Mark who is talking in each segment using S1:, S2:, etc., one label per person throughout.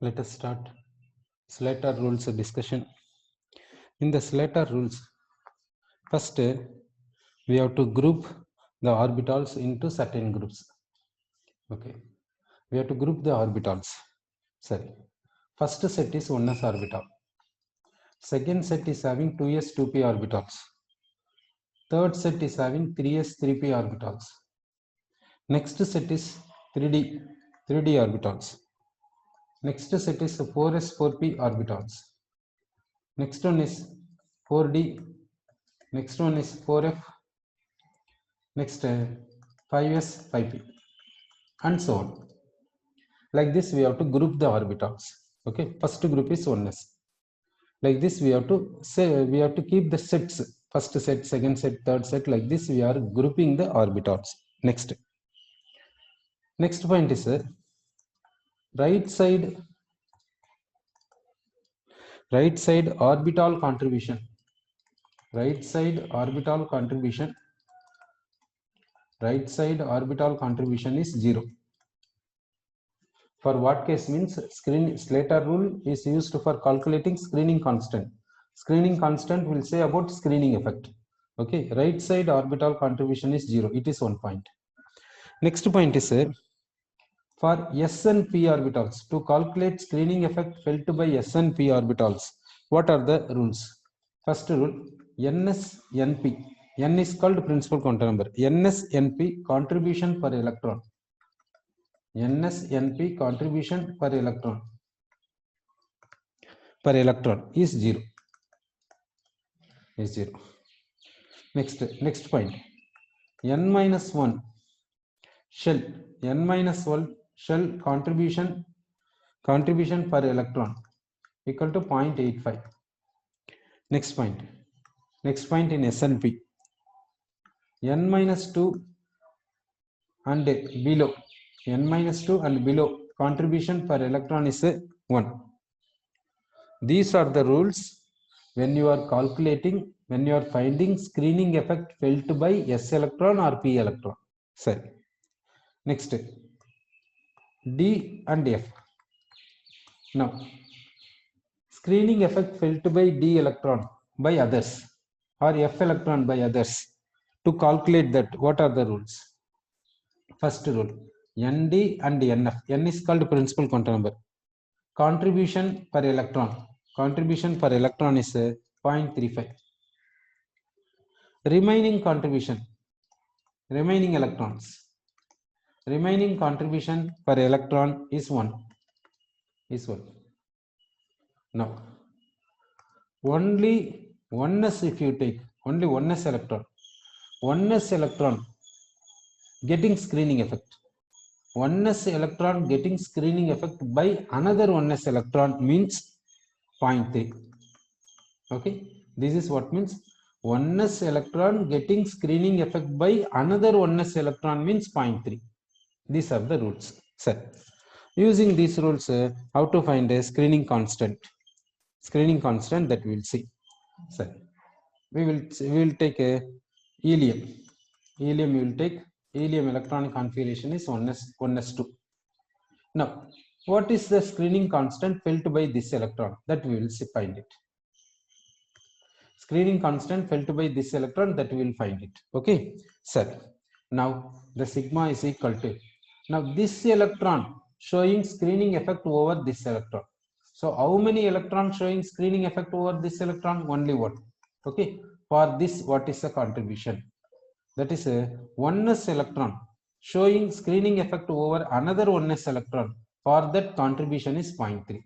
S1: Let us start Slater rules discussion. In the Slater rules, first we have to group the orbitals into certain groups. Okay, we have to group the orbitals. Sorry, first set is 1s orbital. Second set is having 2s 2p orbitals. Third set is having 3s 3p orbitals. Next set is 3d orbitals. Next set is 4s 4p orbitals. Next one is 4d. Next one is 4f. Next 5s 5p and so on. Like this we have to group the orbitals. Okay, first group is 1s. Like this we have to say, we have to keep the sets, first set, second set, third set. Like this we are grouping the orbitals. Next point is right side orbital contribution. Right side orbital contribution is 0. For what case means Slater rule is used for calculating screening constant. Screening constant will say about screening effect. Okay, right side orbital contribution is 0. It is 1 point. Next point is for S and P orbitals, to calculate screening effect felt by S and P orbitals, what are the rules? First rule, NS-NP. N is called principal quantum number. NS-NP contribution per electron. NS-NP contribution per electron is 0. Next point, N-1 shell. N-1 shell contribution per electron equal to 0.85. Next point in SNP, N-2 and below. N-2 and below contribution per electron is 1. These are the rules when you are calculating, when you are finding screening effect felt by S electron or P electron. Sorry. Next, D and F. Now, screening effect felt by D electron by others or F electron by others. To calculate that, what are the rules? First rule, ND and NF. N is called principal quantum number. Contribution per electron is 0.35. Remaining contribution per electron is 1. Now, only 1s if you take, only 1s electron getting screening effect. 1s electron getting screening effect by another 1s electron means 0.3. Okay, this is what means 1s electron getting screening effect by another 1s electron means 0.3. These are the rules. Sir, using these rules, how to find a screening constant that we will see. Sir, we will take a helium. We will take helium electronic configuration is 1s2. Now, what is the screening constant felt by this electron? That we will find it. Screening constant felt by this electron, that we will find it. Okay, sir. Now the sigma is equal to, now this electron showing screening effect over this electron. So how many electrons showing screening effect over this electron? Only one. Okay, for this what is the contribution? That is a 1s electron showing screening effect over another 1s electron. For that contribution is 0.3.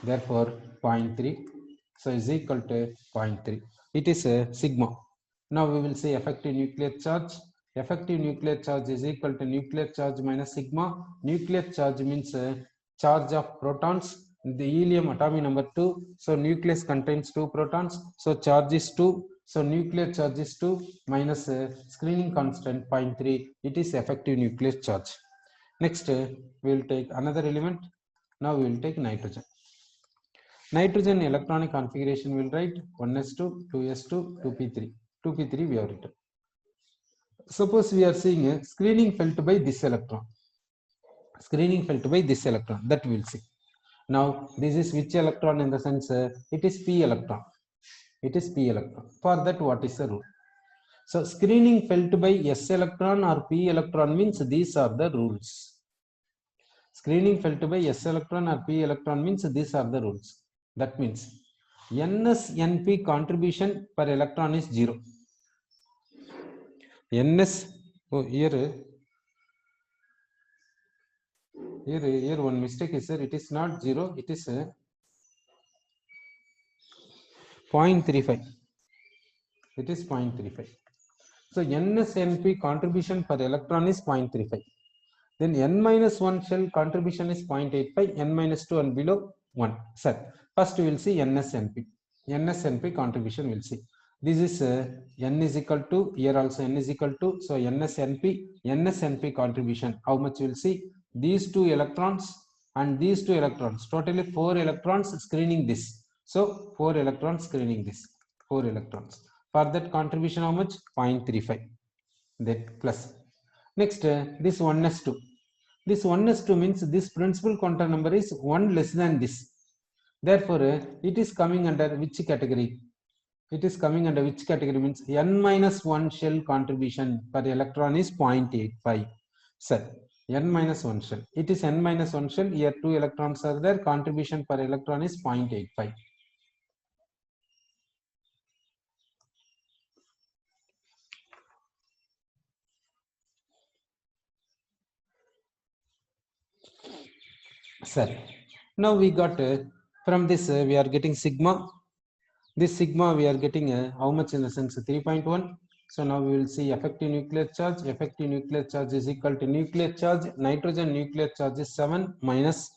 S1: Therefore 0.3, so is equal to 0.3. It is a sigma. Now we will say effective nuclear charge. Effective nuclear charge is equal to nuclear charge minus sigma. Nuclear charge means charge of protons. The helium atomic number 2. So nucleus contains 2 protons. So charge is 2. So nuclear charge is 2 minus screening constant 0.3. It is effective nuclear charge. Next, we will take another element. Now we will take nitrogen. Nitrogen electronic configuration will write 1s2, 2s2, 2p3. 2p3 we have written. Suppose we are seeing a screening felt by this electron. That we will see. Now this is which electron in the sense it is p electron. It is p electron. For that, what is the rule? So screening felt by s electron or p electron means these are the rules. Screening felt by s electron or p electron means these are the rules. That means ns np contribution per electron is 0. ns, oh here one mistake is there. It is not 0. It is 0.35. It is 0.35. So NSNP contribution per electron is 0.35. Then n minus 1 shell contribution is 0.85, n minus 2 and below 1. Sir, first we will see NSNP. NSNP contribution we will see. This is n is equal to, here also n is equal to, so NSNP contribution. How much we will see? These two electrons and these two electrons, totally 4 electrons screening this. So 4 electrons screening this, 4 electrons. For that contribution, how much? 0.35. Then plus. Next, this 1s2. This 1s2 means this principal quantum number is 1 less than this. Therefore, it is coming under which category? It is coming under which category means n minus 1 shell contribution per electron is 0.85. Sir, n minus 1 shell. It is n minus 1 shell. Here 2 electrons are there. Contribution per electron is 0.85. Sir, now we got from this we are getting sigma. This sigma we are getting how much in the sense 3.1. So now we will see effective nuclear charge. Effective nuclear charge is equal to nuclear charge. Nitrogen nuclear charge is 7 minus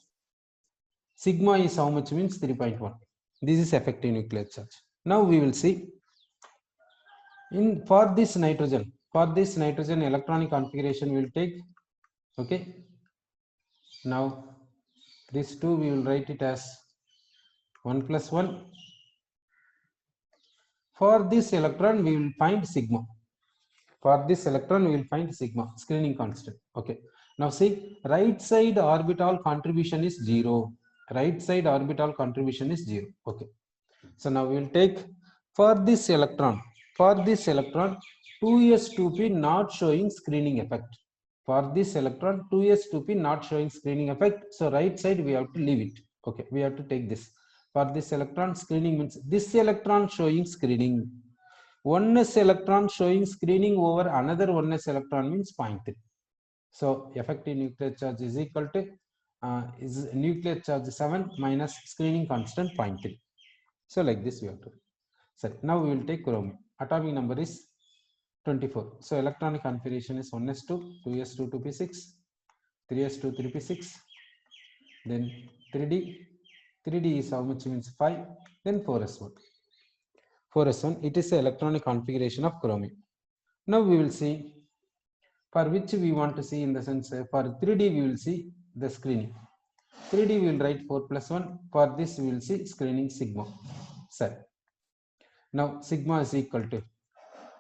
S1: sigma is how much means 3.1. This is effective nuclear charge. Now we will see for this nitrogen electronic configuration we will take. Okay. Now this 2 we will write it as 1 plus 1. For this electron we will find sigma. For this electron we will find sigma, screening constant. Okay. Now see, right side orbital contribution is 0. Right side orbital contribution is 0. Okay. So now we will take for this electron 2s2p not showing screening effect. For this electron 2s2p not showing screening effect. So right side we have to leave it. Okay, we have to take this. For this electron, screening means this electron showing screening. 1s electron showing screening over another 1s electron means 0.3. So effective nuclear charge is equal to is nuclear charge 7 minus screening constant 0.3. So like this we have to. So now we will take chromium. Atomic number is 24. So electronic configuration is 1s2, 2s2, 2p6, 3s2, 3p6, then 3d. 3d is how much means 5, then 4s1. 4s1, it is the electronic configuration of chromium. Now we will see for which we want to see in the sense for 3d we will see the screening. 3d we will write 4 plus 1. For this we will see screening sigma. Sir. Now sigma is equal to.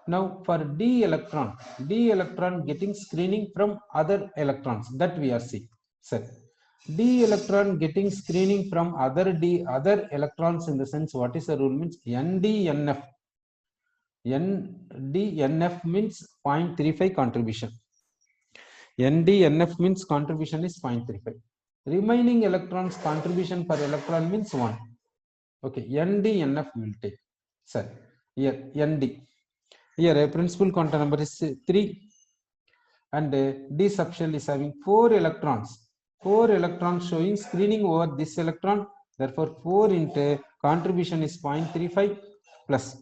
S1: Now for d electron getting screening from other electrons that we are seeing. Sir. D electron getting screening from other electrons in the sense what is the rule means NDNF. NDNF means 0.35 contribution. NDNF means contribution is 0.35. Remaining electrons contribution per electron means 1. Okay, NDNF will take. Sir, here ND. Here a principal quantum number is 3 and D subshell is having 4 electrons. 4 electrons showing screening over this electron. Therefore, 4 into contribution is 0.35 plus.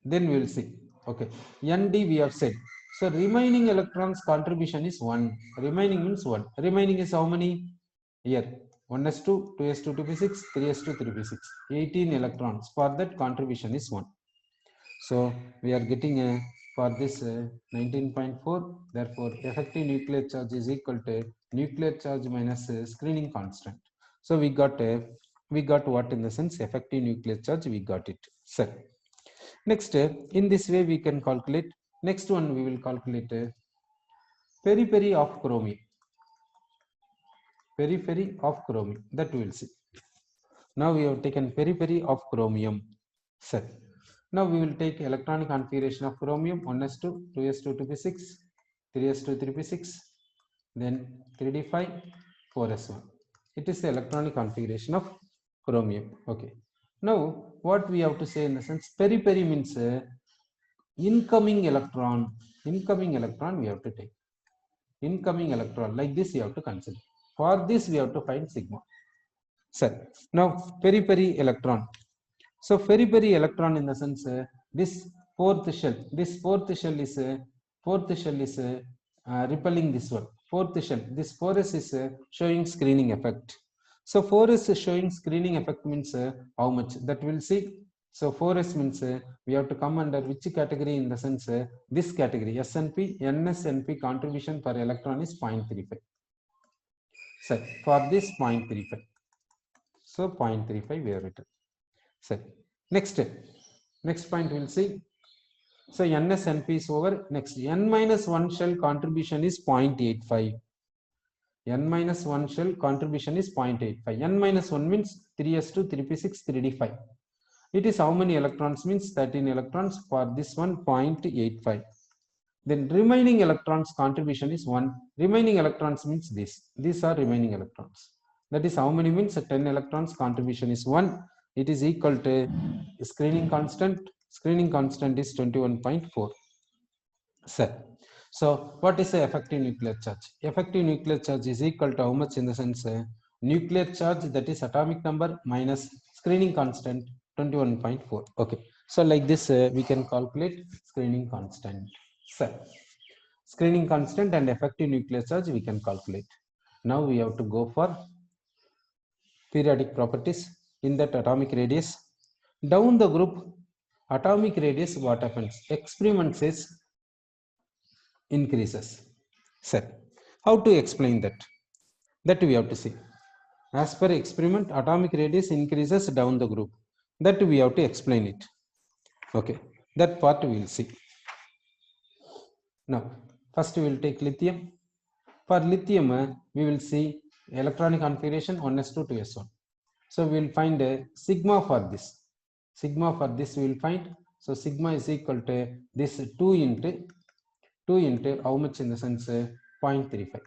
S1: Then we will see. Okay, ND we have said. So remaining electrons contribution is 1. Remaining means 1. Remaining is how many? Here 1s2, 2s2, 2p6, 3s2, 3p6. 18 electrons. For that contribution is 1. So we are getting a for this 19.4. Therefore, effective nuclear charge is equal to nuclear charge minus screening constant. So we got what in the sense effective nuclear charge we got it. Sir. Next, in this way we can calculate. Next one we will calculate periphery of chromium. periphery of chromium, that we will see. Now we have taken periphery of chromium. Set. Now we will take electronic configuration of chromium 1s2, 2s2, 2p6, 3s2, 3p6, then 3d5, 4s1. It is the electronic configuration of chromium. Okay. Now what we have to say in the sense, periphery means incoming electron. Incoming electron we have to take. Incoming electron like this you have to consider. For this we have to find sigma. Sir, now periphery electron. So periphery electron in the sense this fourth shell is repelling this one. Fourth shell, this 4s is showing screening effect. So 4s is showing screening effect means how much that we'll see. So 4s means we have to come under which category in the sense this category SNP NSNP contribution per electron is 0.35. So for this 0.35. So 0.35 we have written. So next point we'll see. So NSNP is over. Next n minus 1 shell contribution is 0.85. N minus 1 shell contribution is 0.85. N minus 1 means 3s2, 3p6, 3d5. It is how many electrons means 13 electrons. For this one 0.85. Then remaining electrons contribution is 1. Remaining electrons means this. These are remaining electrons. That is how many means 10 electrons contribution is 1. It is equal to screening constant. Screening constant is 21.4. Sir. So what is the effective nuclear charge? Effective nuclear charge is equal to how much in the sense nuclear charge, that is atomic number minus screening constant 21.4. Okay. So like this we can calculate screening constant. Sir. Screening constant and effective nuclear charge we can calculate. Now we have to go for periodic properties. In that atomic radius, down the group atomic radius, what happens? Experiment says increases. Sir, how to explain that? That we have to see. As per experiment, atomic radius increases down the group. That we have to explain it. Okay, that part we will see. Now, first we will take lithium. For lithium, we will see electronic configuration 1s2, 2s1. So we will find a sigma for this. Sigma for this we will find. So sigma is equal to this 2 into how much in the sense 0.35.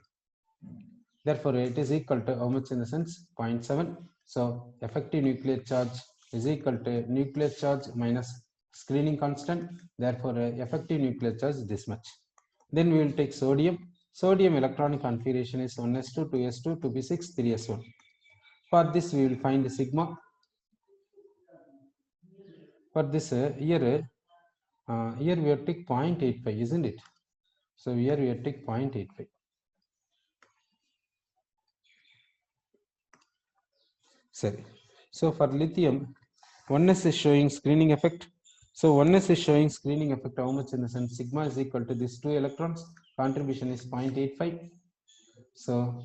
S1: Therefore, it is equal to how much in the sense 0.7. So effective nuclear charge is equal to nuclear charge minus screening constant. Therefore, effective nuclear charge is this much. Then we will take sodium. Sodium electronic configuration is 1s2, 2s2, 2p6, 3s1. For this, we will find sigma. For this here we have take 0.85, isn't it? So here we have take 0.85. Sorry. So for lithium, 1s is showing screening effect. So 1s is showing screening effect. How much in the sense sigma is equal to these 2 electrons. Contribution is 0.85. So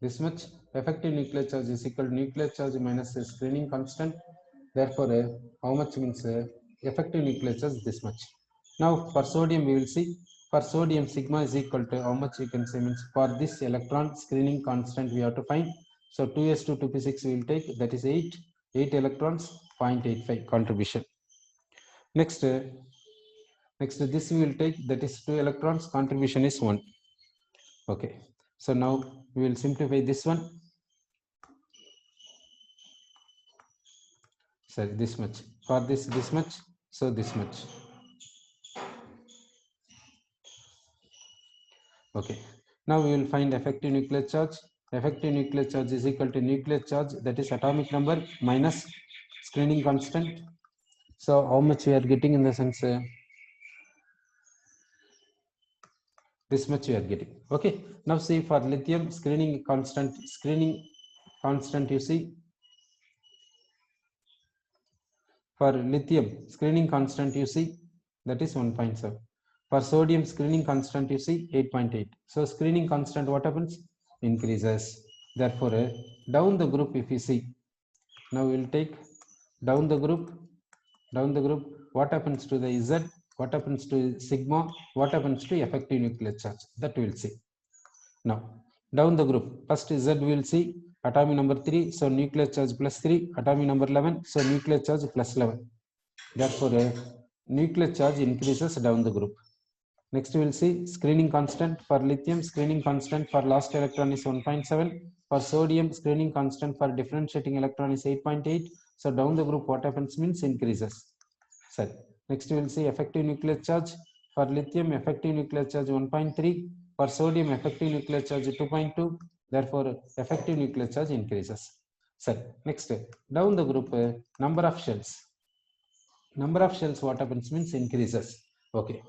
S1: this much effective nuclear charge is equal to nuclear charge minus the screening constant. Therefore, how much means effective nuclear charge this much. Now for sodium we will see. For sodium sigma is equal to how much you can say means for this electron screening constant we have to find. So 2s2 2p6 we will take, that is 8 electrons, 0.85 contribution. Next this we will take, that is 2 electrons, contribution is 1. Okay, so now we will simplify this one. Sorry, this much. For this much, so this much. Okay, now we will find effective nuclear charge. Effective nuclear charge is equal to nuclear charge, that is atomic number minus screening constant. So how much we are getting in the sense this much we are getting. Okay, now see for lithium screening constant you see. For lithium screening constant you see, that is 1.7. For sodium screening constant you see 8.8. So screening constant what happens? Increases. Therefore down the group if you see, now we will take down the group, what happens to the Z, what happens to sigma, what happens to effective nuclear charge, that we will see. Now, down the group, first Z we will see atomic number 3, so nuclear charge plus 3, atomic number 11, so nuclear charge plus 11. Therefore, nuclear charge increases down the group. Next, we will see screening constant for lithium. Screening constant for last electron is 1.7. For sodium, screening constant for differentiating electron is 8.8. So down the group, what happens means increases. So next, we will see effective nuclear charge. For lithium, effective nuclear charge 1.3. For sodium, effective nuclear charge 2.2. Therefore, effective nuclear charge increases. So next, down the group, number of shells. Number of shells, what happens means increases. Okay.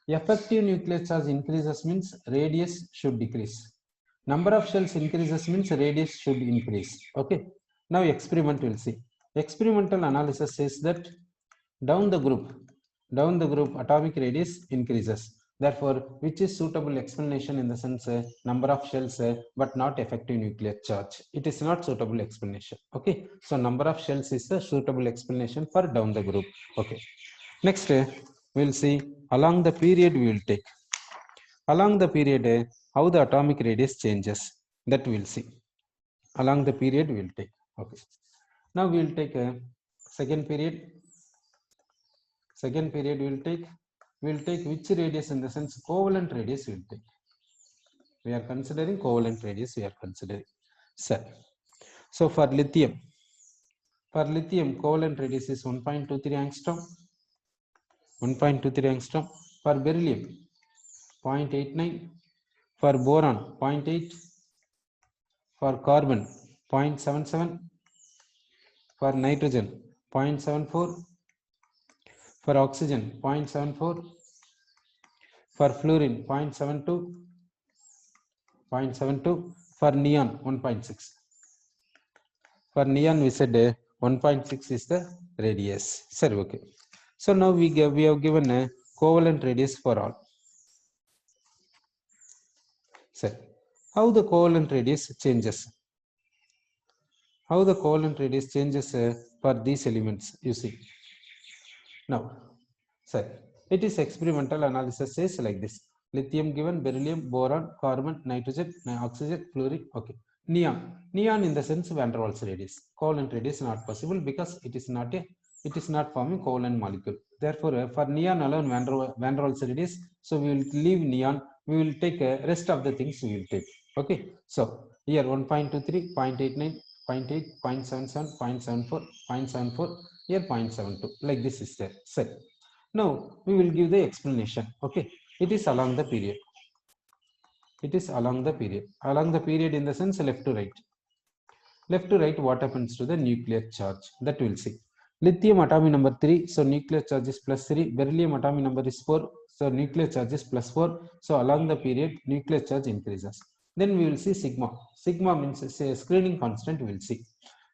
S1: Effective nuclear charge increases means radius should decrease. Number of shells increases means radius should increase. Okay. Now experiment will see. Experimental analysis says that down the group atomic radius increases. Therefore, which is suitable explanation in the sense number of shells but not effective nuclear charge. It is not suitable explanation. Okay. So number of shells is the suitable explanation for down the group. Okay. Next, we will see along the period we will take. Along the period, how the atomic radius changes. That we will see. Along the period we will take. Okay. Now we will take a second period. Second period we will take. We will take which radius in the sense covalent radius we will take. We are considering covalent radius. We are considering. So for lithium covalent radius is 1.23 angstrom. 1.23 angstrom. For beryllium 0.89, for boron 0.8, for carbon 0.77, for nitrogen 0.74, for oxygen 0.74, for fluorine 0.72, for neon 1.6. For neon we said 1.6 is the radius. Sir, okay. So now we have given a covalent radius for all. Sir, how the covalent radius changes? How the covalent radius changes for these elements, you see. Now, sir, it is experimental analysis says like this. Lithium given, beryllium, boron, carbon, nitrogen, oxygen, fluorine. Okay. Neon in the sense van der Waals radius. Covalent radius not possible because it is not forming covalent molecule. Therefore, for neon alone van der Waals radius, so we will leave neon. We will take rest of the things we will take. Okay. So here 1.23, 0.89, 0.8, 0.77, 0.74, 0.74, here 0.72. Like this is there. Set. Now we will give the explanation. Okay. It is along the period. It is along the period. Along the period in the sense left to right. Left to right, what happens to the nuclear charge? That we'll see. Lithium atomic number 3, so nuclear charge is plus 3. Beryllium atomic number is 4, so nuclear charge is plus 4. So along the period, nuclear charge increases. Then we will see sigma. Sigma means say screening constant we will see.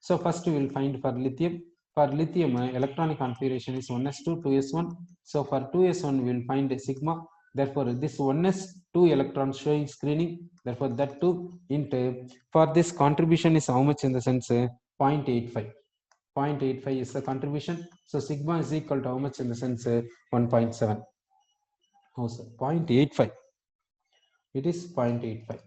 S1: So first we will find for lithium. For lithium, electronic configuration is 1s2, 2s1. So for 2s1, we will find sigma. Therefore, this 1s 2 electrons showing screening. Therefore, that 2 into for this contribution is how much in the sense 0.85. 0.85 is the contribution. So sigma is equal to how much in the sense 1.7. Oh, sir, 0.85. It is 0.85.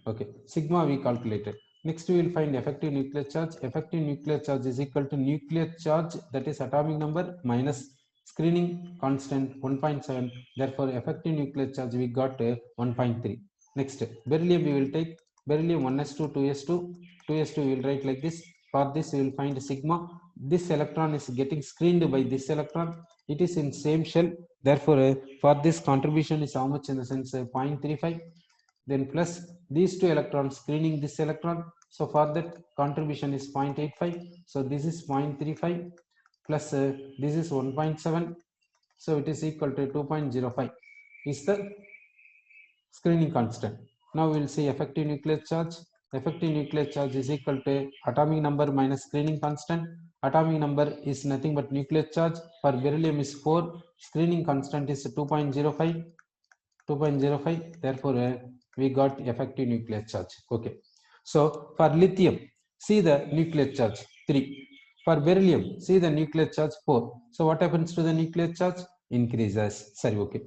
S1: Okay, sigma we calculated. Next we will find effective nuclear charge. Effective nuclear charge is equal to nuclear charge, that is atomic number, minus screening constant 1.7. Therefore effective nuclear charge we got 1.3. Next beryllium we will take. Beryllium 1s2, 2s2. 2s2 we will write like this. For this we will find sigma. This electron is getting screened by this electron. It is in same shell. Therefore for this contribution is how much in the sense 0.35. Then plus these two electrons screening this electron. So for that contribution is 0.85. So this is 0.35 plus this is 1.7. So it is equal to 2.05 is the screening constant. Now we will see effective nuclear charge. Effective nuclear charge is equal to atomic number minus screening constant. Atomic number is nothing but nuclear charge. For beryllium is 4. Screening constant is 2.05. 2.05. Therefore, we got effective nuclear charge. Okay. So for lithium, see the nuclear charge 3. For beryllium, see the nuclear charge 4. So what happens to the nuclear charge? Increases. Sorry, okay.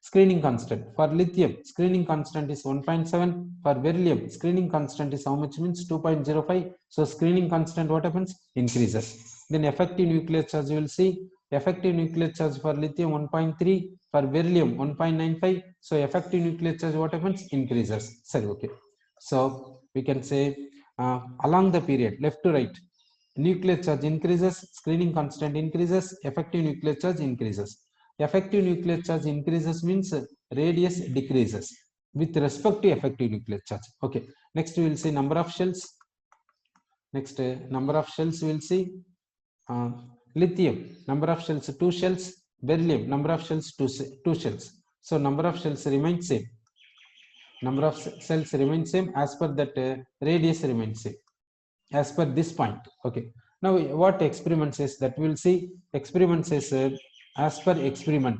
S1: screening constant. For lithium, screening constant is 1.7. For beryllium, screening constant is how much, means 2.05. So screening constant, what happens, increases. Then effective nuclear charge, you will see effective nuclear charge for lithium 1.3, for beryllium 1.95. So effective nuclear charge, what happens, increases. Sorry, okay. So we can say along the period, left to right, nuclear charge increases, screening constant increases, effective nuclear charge increases. Effective nuclear charge increases means radius decreases with respect to effective nuclear charge. Okay, next we will see number of shells. Next number of shells we will see. Lithium, number of shells 2 shells. Beryllium, number of shells 2 shells. So number of shells remains same. Number of cells remains same, as per that radius remains same as per this point. Okay, now what experiment says, that we will see. Experiment says as per experiment,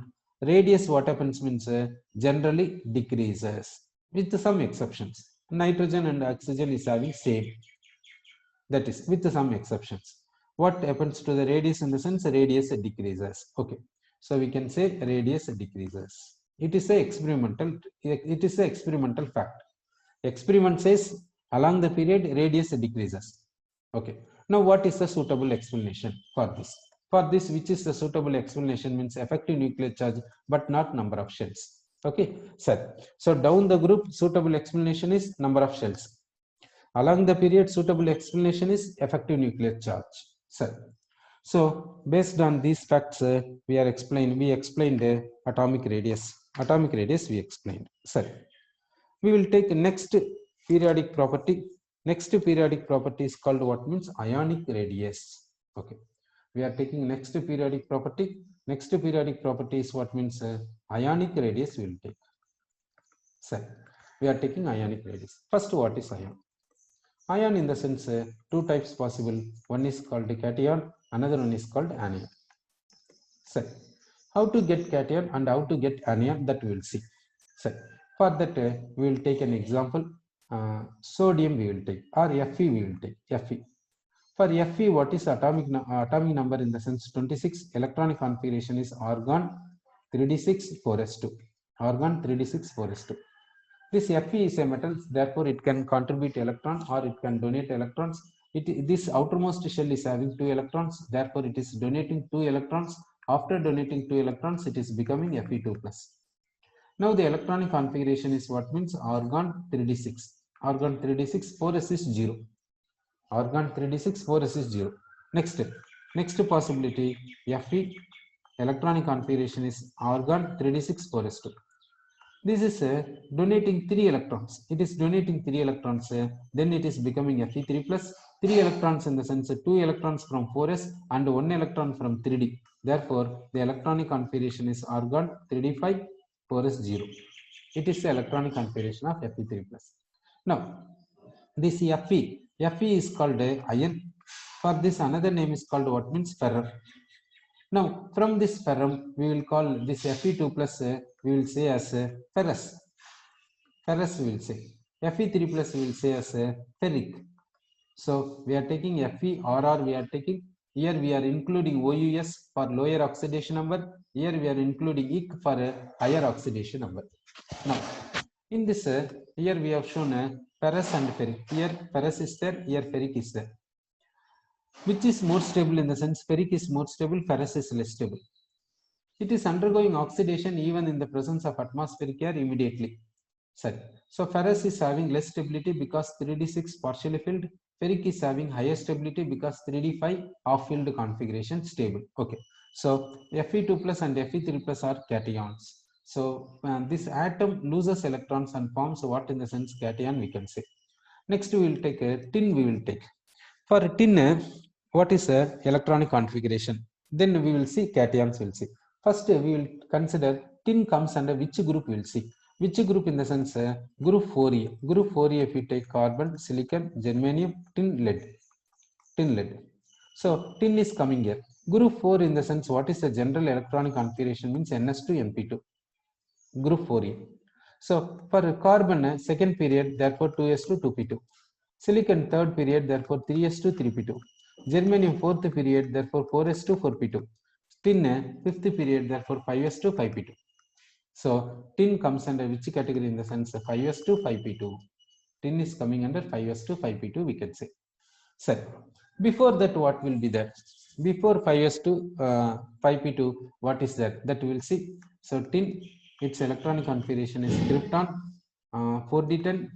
S1: radius what happens means generally decreases with some exceptions. Nitrogen and oxygen is having same, that is with some exceptions. What happens to the radius, in the sense radius decreases. Okay, so we can say radius decreases. It is a experimental fact. Experiment says along the period radius decreases. Okay, now what is the suitable explanation for this? For this, which is the suitable explanation, means effective nuclear charge but not number of shells. Okay, sir. So down the group, suitable explanation is number of shells. Along the period, suitable explanation is effective nuclear charge. Sir, so based on these facts, we explained atomic radius. Atomic radius we explained. Sir, we will take next periodic property. Next periodic property is called what, means ionic radius. Okay, we are taking next periodic property. Next periodic property is what, means ionic radius we will take. So we are taking ionic radius. First, what is ion? Ion, in the sense two types possible. One is called cation, another one is called anion. So how to get cation and how to get anion, that we will see. So for that we will take an example. Sodium we will take, or Fe we will take. Fe. For Fe, what is atomic number, in the sense 26. Electronic configuration is argon 3d6 4s2. Argon 3d6 4s2. This Fe is a metal, therefore it can contribute electron or it can donate electrons. This outermost shell is having 2 electrons, therefore it is donating 2 electrons. After donating 2 electrons, it is becoming Fe2+. Now the electronic configuration is what, means argon 3d6. Argon 3d6 4s is 0. Argon 3d6 4s is 0. Next possibility, Fe, electronic configuration is argon 3d6 4s2. This is donating 3 electrons. It is donating 3 electrons, then it is becoming Fe3+. 3 electrons, in the sense 2 electrons from 4s and 1 electron from 3d. Therefore the electronic configuration is argon 3d5 4s 0. It is the electronic configuration of Fe3+. Now this Fe is called iron. For this, another name is called what, means ferrum. Now from this ferrum, we will call this Fe2+, we will say as ferrous. Ferrous we will say. Fe3+, we will say as ferric. So we are taking FeRr, we are taking. Here we are including OUS for lower oxidation number. Here we are including IC for a higher oxidation number. Now in this, here we have shown ferrous and ferric. Here ferrous is there, here ferric is there. Which is more stable, in the sense ferric is more stable, ferrous is less stable. It is undergoing oxidation even in the presence of atmospheric air immediately. Sorry. So ferrous is having less stability because 3d6 partially filled. Ferric is having higher stability because 3d5 half filled configuration stable. Okay. So Fe2+ and Fe3+ are cations. So this atom loses electrons and forms what, in the sense cation, we can say. Next we will take tin. We will take. For tin, what is electronic configuration? Then we will see cations. We'll see. First we will consider tin comes under which group. We will see which group, in the sense group 4e. Group 4e, if you take carbon, silicon, germanium, tin, lead. So tin is coming here. Group 4, in the sense what is the general electronic configuration, means ns2 np2. Group 4e. So for carbon, second period, therefore 2s2 2p2. Silicon, third period, therefore 3s2 3p2. Germanium, fourth period, therefore 4s2 4p2. Tin, fifth period, therefore 5s2 5p2. So tin comes under which category in the sense 5s2 5p2. Tin is coming under 5s2 5p2, we can say. So before that, what will be there? Before 5s2 5p2, what is that? That we will see. So tin, its electronic configuration is krypton, 4d10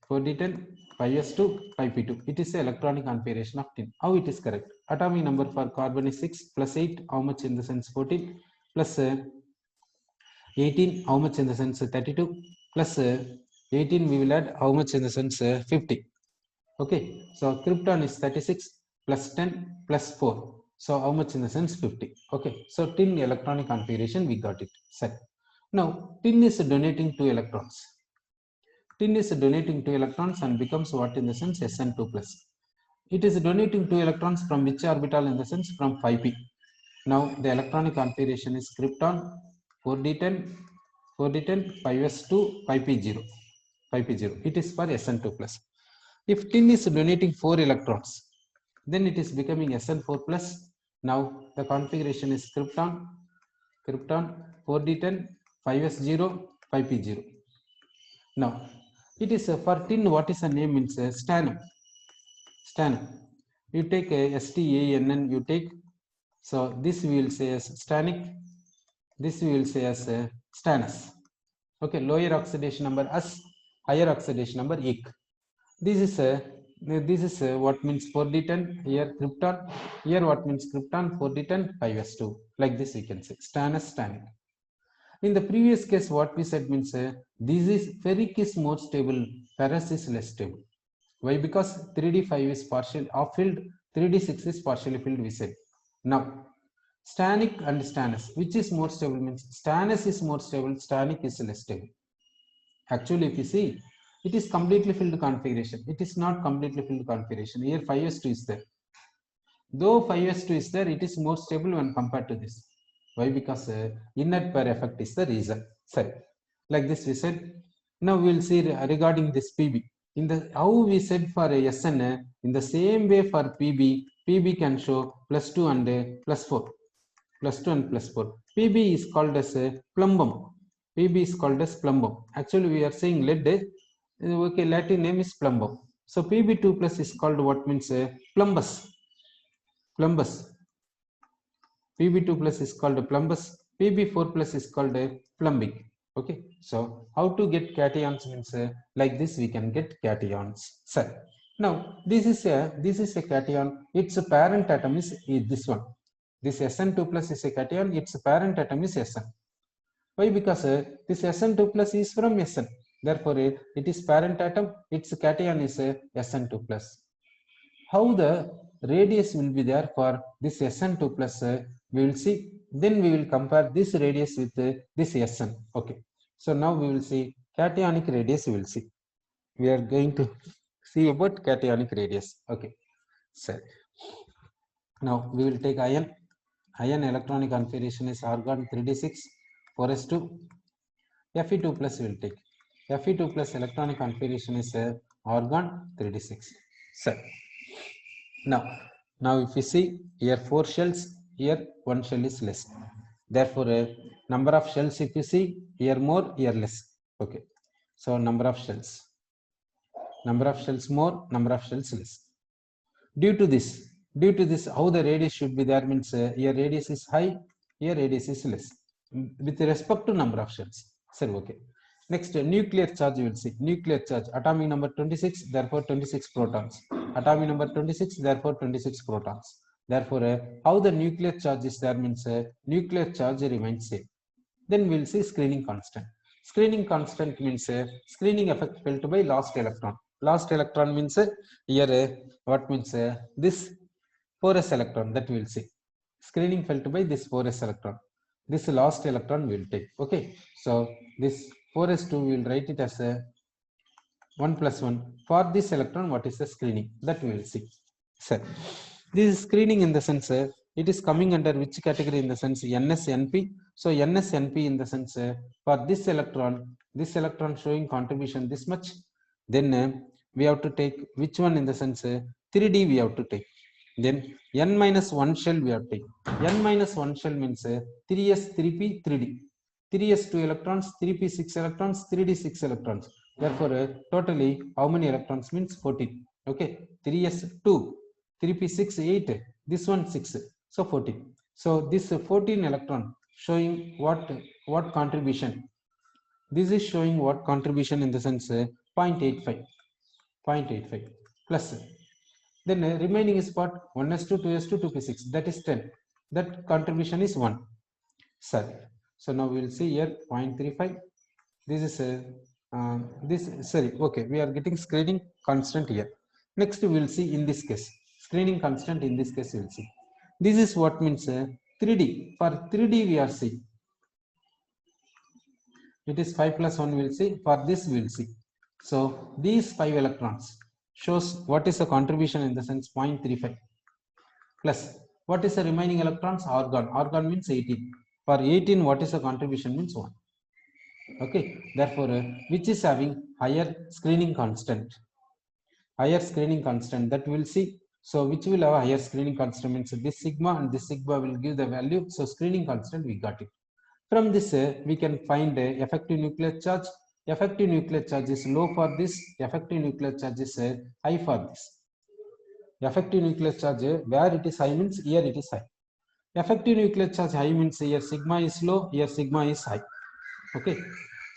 S1: 4d10 5s2 5p2. It is the electronic configuration of tin. How it is correct? Atomic number for carbon is 6 plus 8. How much in the sense 14 plus 18, how much in the sense 32 plus 18, we will add how much in the sense 50. Okay, so krypton is 36 plus 10 plus 4, so how much in the sense 50. Okay, so tin electronic configuration we got it set. Now tin is donating 2 electrons. Tin is donating 2 electrons and becomes what in the sense Sn2 plus. It is donating 2 electrons from which orbital in the sense from 5p. Now the electronic configuration is krypton 4d10 4d10 5s2 5p0 5p0. It is for Sn2 plus. If tin is donating 4 electrons, then it is becoming Sn4 plus. Now the configuration is krypton 4d10 5s0 5p0. Now it is for tin, what is the name means stannum. Stannum. You take a STANN, you take, so this we will say as stannic, this we will say as stannous. Okay, lower oxidation number S, higher oxidation number ek. This is what means 4d10, here krypton, here what means krypton 4d10 5s2, like this we can say stannous stannic. In the previous case, what we said means this is ferric is more stable, ferrous is less stable. Why? Because 3d5 is partial off filled, 3d6 is partially filled, we said. Now stannic and stannous, which is more stable means stannous is more stable, stannic is less stable. Actually, if you see, it is completely filled configuration. It is not completely filled configuration. Here 5s2 is there. Though 5s2 is there, it is more stable when compared to this. Why? Because inert pair effect is the reason. Sorry, like this we said. Now we will see regarding this PB. In the how we said for SN, in the same way for PB can show +2 and +4, +2 and +4. PB is called as plumbum. PB is called as plumbum. Actually, we are saying lead. Okay, Latin name is plumbum. So PB2 plus is called what means plumbus. Plumbus. PB2 plus is called plumbus. PB4 plus is called plumbic. Okay, so how to get cations means like this we can get cations. Sir, now this is a cation. Its parent atom is this one. This Sn2 plus is a cation. Its parent atom is Sn. Why? Because this Sn2 plus is from Sn. Therefore, it is parent atom. Its cation is Sn2 plus. How the radius will be there for this Sn2 plus, we will see. Then we will compare this radius with this Sn. Okay. So now we will see cationic radius. We will see. We are going to see about cationic radius. Okay. So now we will take ion. Ion electronic configuration is argon 3d6 4s2. Fe2 plus we will take. Fe2 plus electronic configuration is argon 3d6. So now if you see here 4 shells, here 1 shell is less. Therefore, number of shells, if you see here more, here less. Okay, so number of shells more, number of shells less. Due to this, how the radius should be there means here radius is high, here radius is less with respect to number of shells. Sir, okay. Next, nuclear charge you will see. Nuclear charge, atomic number 26, therefore 26 protons. Atomic number 26, therefore 26 protons. Therefore, how the nuclear charge is there means nuclear charge remains same. Then we will see screening constant. Screening constant means screening effect felt by last electron. Last electron means here what means this 4s electron, that we will see. Screening felt by this 4s electron. This last electron we will take. Okay, so this 4s2 we will write it as 1 plus 1. For this electron, what is the screening? That we will see. So this is screening in the sense it is coming under which category in the sense NSNP. So NSNP in the sense for this electron showing contribution this much, then we have to take which one in the sense 3D we have to take. Then n minus 1 shell we have to take. N minus 1 shell means 3s 3p 3d. 3s2 electrons, 3p6 electrons, 3d6 electrons. Therefore, totally how many electrons means 14. Okay, 3s2, 3p6 8, this one 6, so 14. So this 14 electron showing what contribution? This is showing what contribution in the sense 0.85 plus. Then remaining is what? 1s2, 2s2, 2p6, that is 10. That contribution is 1. Sorry. So now we will see here 0.35. This is this, sorry, okay, we are getting screening constant here. Next we will see in this case screening constant. In this case we will see this is what means 3d. For 3d we are seeing it is 5 plus 1, we will see. For this we will see. So these 5 electrons shows what is the contribution in the sense 0.35 plus what is the remaining electrons? Argon. Argon means 18. For 18 what is the contribution means 1. Okay, therefore which is having higher screening constant? Higher screening constant, that we will see. So which will have a higher screening constant means this sigma and this sigma will give the value. So screening constant we got it. From this we can find effective nuclear charge. Effective nuclear charge is low for this, effective nuclear charge is high for this. Effective nuclear charge where it is high means here it is high. Effective nuclear charge high means here sigma is low, here sigma is high. Okay,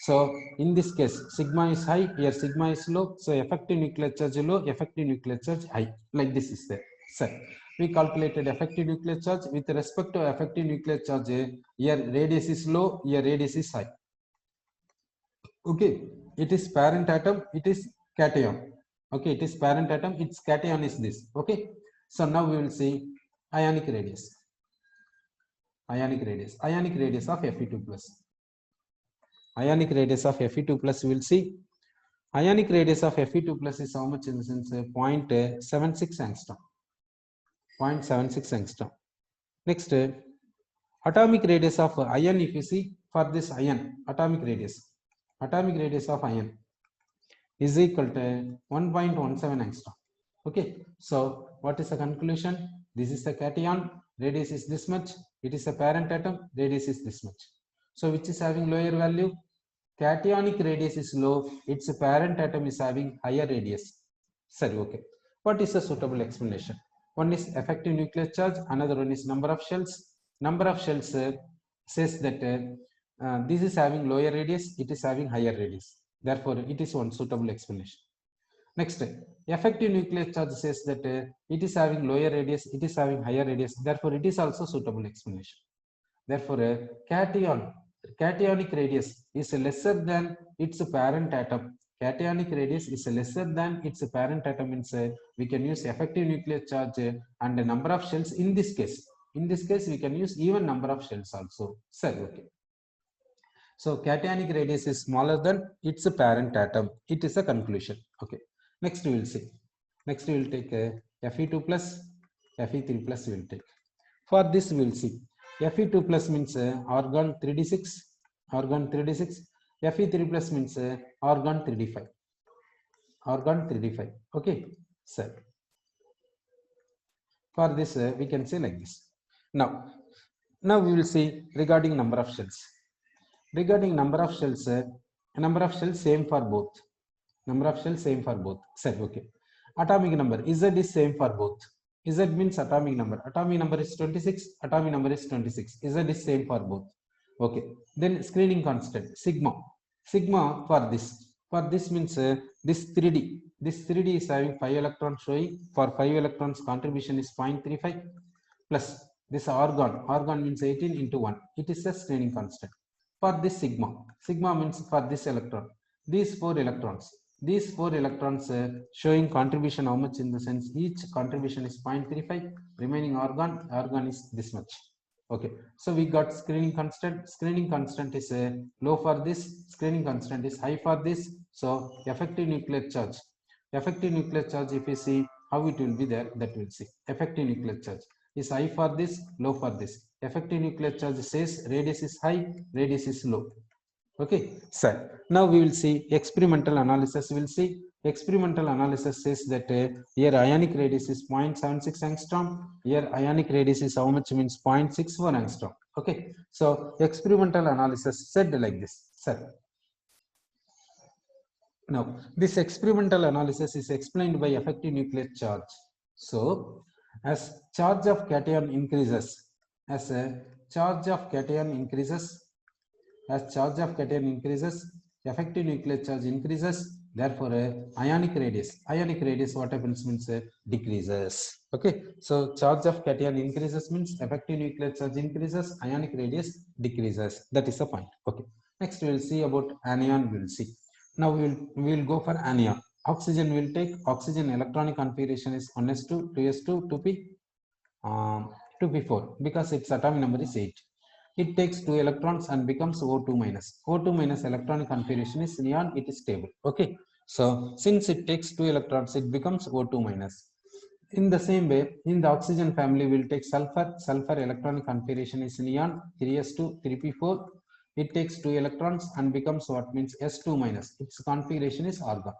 S1: so in this case sigma is high, here sigma is low. So effective nuclear charge low, effective nuclear charge high, like this is there. So we calculated effective nuclear charge with respect to effective nuclear charge. Here radius is low, here radius is high. Okay, it is parent atom, it is cation. Okay, it is parent atom, its cation is this. Okay, so now we will see ionic radius. Ionic radius of Fe2 plus. Ionic radius of Fe2 plus we will see. Ionic radius of Fe2 plus is how much in the sense 0.76 angstrom. 0.76 angstrom. Next, atomic radius of ion, if you see for this ion, atomic radius of ion is equal to 1.17 angstrom. Okay, so what is the conclusion? This is the cation, radius is this much. It is a parent atom, radius is this much. So which is having lower value? Cationic radius is low, its parent atom is having higher radius. Sorry, okay. What is the suitable explanation? One is effective nuclear charge, another one is number of shells. Number of shells says that this is having lower radius, it is having higher radius. Therefore, it is one suitable explanation. Next, effective nuclear charge says that it is having lower radius, it is having higher radius. Therefore, it is also suitable explanation. Therefore, cationic radius is lesser than its parent atom. Cationic radius is lesser than its parent atom means we can use effective nuclear charge and the number of shells in this case. In this case, we can use even number of shells also. Sir, okay. So cationic radius is smaller than its parent atom. It is a conclusion. Okay. Next we will see. Next we will take Fe2 plus, Fe3 plus we will take. For this we will see. Fe2 plus means argon 3d6, argon 3d6. Fe3 plus means argon 3d5. Argon 3d5. Okay, sir. For this we can say like this. Now we will see regarding number of shells. Regarding number of shells same for both. Number of shells same for both. Sir, okay. Atomic number Z is same for both. Z means atomic number. Atomic number is 26. Atomic number is 26. Z is same for both. Okay. Then screening constant sigma. Sigma for this. For this means this 3D. This 3D is having 5 electrons showing. For 5 electrons contribution is 0.35 plus this argon. Argon means 18 into 1. It is a screening constant. For this sigma. Sigma means for this electron. These 4 electrons. These 4 electrons showing contribution how much in the sense each contribution is 0.35. Remaining argon is this much. Okay, so we got screening constant. Screening constant is low for this, screening constant is high for this. So effective nuclear charge. Effective nuclear charge, if you see how it will be there, that will see. Effective nuclear charge is high for this, low for this. Effective nuclear charge says radius is high, radius is low. Okay, so now we will see experimental analysis. We will see experimental analysis says that here ionic radius is 0.76 angstrom. Here ionic radius is how much means 0.64 angstrom. Okay, so experimental analysis said like this, sir. Now, this experimental analysis is explained by effective nuclear charge. So, as charge of cation increases, as a charge of cation increases, as charge of cation increases, effective nuclear charge increases. Therefore, ionic radius, what happens means decreases. Okay, so charge of cation increases means effective nuclear charge increases, ionic radius decreases. That is the point. Okay, next we will see about anion. We will see. Now we will go for anion. Oxygen will take oxygen electronic configuration is 1s2, 2s2, 2p, 2p4 because its atomic number is 8. It takes 2 electrons and becomes O2 minus. O2 minus electronic configuration is neon, it is stable. Okay. So since it takes 2 electrons, it becomes O2 minus. In the same way, in the oxygen family, we'll take sulfur. Sulfur electronic configuration is neon, 3s2, 3p4. It takes 2 electrons and becomes what means S2 minus. Its configuration is argon.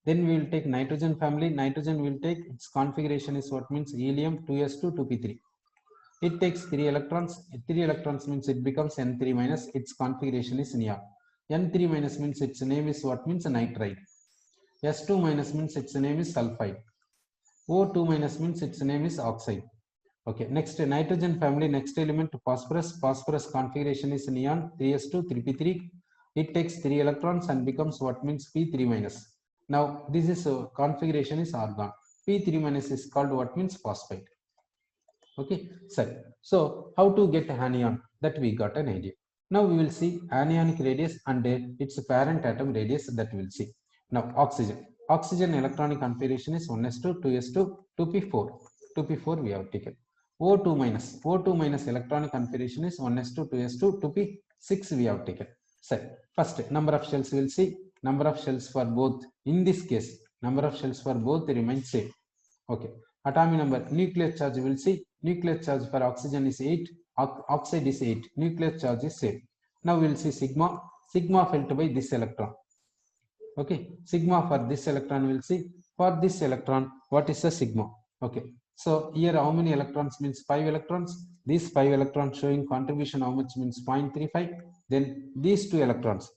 S1: Then we will take nitrogen family. Nitrogen will take its configuration is what means helium, 2s2, 2p3. It takes 3 electrons. 3 electrons means it becomes N3 minus. Its configuration is neon. N3 minus means its name is what means nitride. S2 minus means its name is sulfide. O2 minus means its name is oxide. Okay, next nitrogen family, next element phosphorus. Phosphorus configuration is neon, 3s2, 3p3. It takes 3 electrons and becomes what means P3 minus. Now this is configuration is argon. P3 minus is called what means phosphide. Okay, so how to get anion, that we got an idea. Now we will see anionic radius and its parent atom radius, that we will see. Now oxygen electronic configuration is 1s2, 2s2, 2p4. 2p4 we have taken. O2 minus electronic configuration is 1s2, 2s2, 2p6 we have taken. First number of shells we will see. Number of shells for both, in this case number of shells for both remains same. Okay, atomic number, nuclear charge we will see. Nuclear charge for oxygen is 8, oxide is 8, nuclear charge is same. Now we will see sigma felt by this electron. Okay, sigma for this electron we will see. For this electron, what is the sigma? Okay, so here how many electrons means 5 electrons. These 5 electrons showing contribution how much means 0.35. Then these two electrons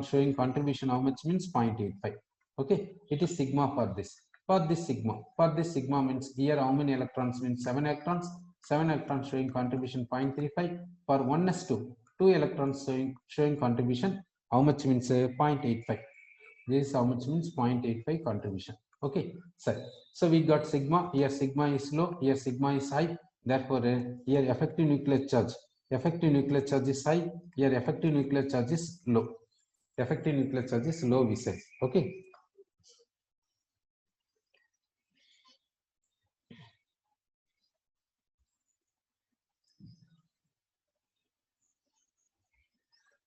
S1: showing contribution how much means 0.85. Okay, it is sigma for this. For this sigma means here how many electrons means 7 electrons. 7 electrons showing contribution 0.35. For 1s2, 2 electrons showing contribution how much means 0.85. This is how much means 0.85 contribution. Okay, so we got sigma. Here sigma is low, here sigma is high. Therefore, here effective nuclear charge is high. Here effective nuclear charge is low. Effective nuclear charge is low, we say. Okay.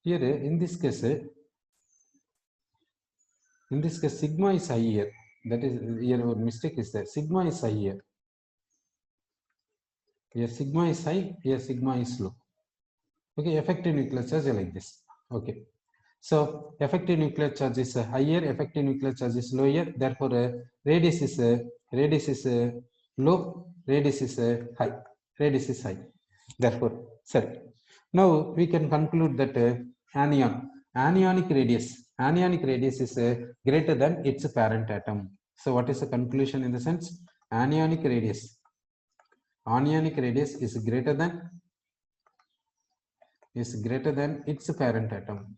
S1: Here in this case sigma is high here. That is, here our mistake is there. Sigma is high here. Here sigma is high, here sigma is low. Okay, effective nuclear charge like this. Okay, so effective nuclear charge is higher, effective nuclear charge is lower. Therefore, radius is low, radius is high. Radius is high. Therefore, now we can conclude that anionic radius is greater than its parent atom. So, what is the conclusion in the sense? Anionic radius is greater than its parent atom.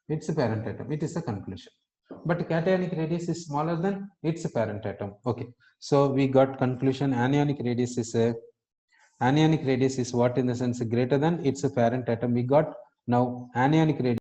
S1: It is the conclusion. But cationic radius is smaller than its parent atom. Okay, so we got conclusion. Anionic radius is what in the sense greater than its parent atom. We got now anionic radius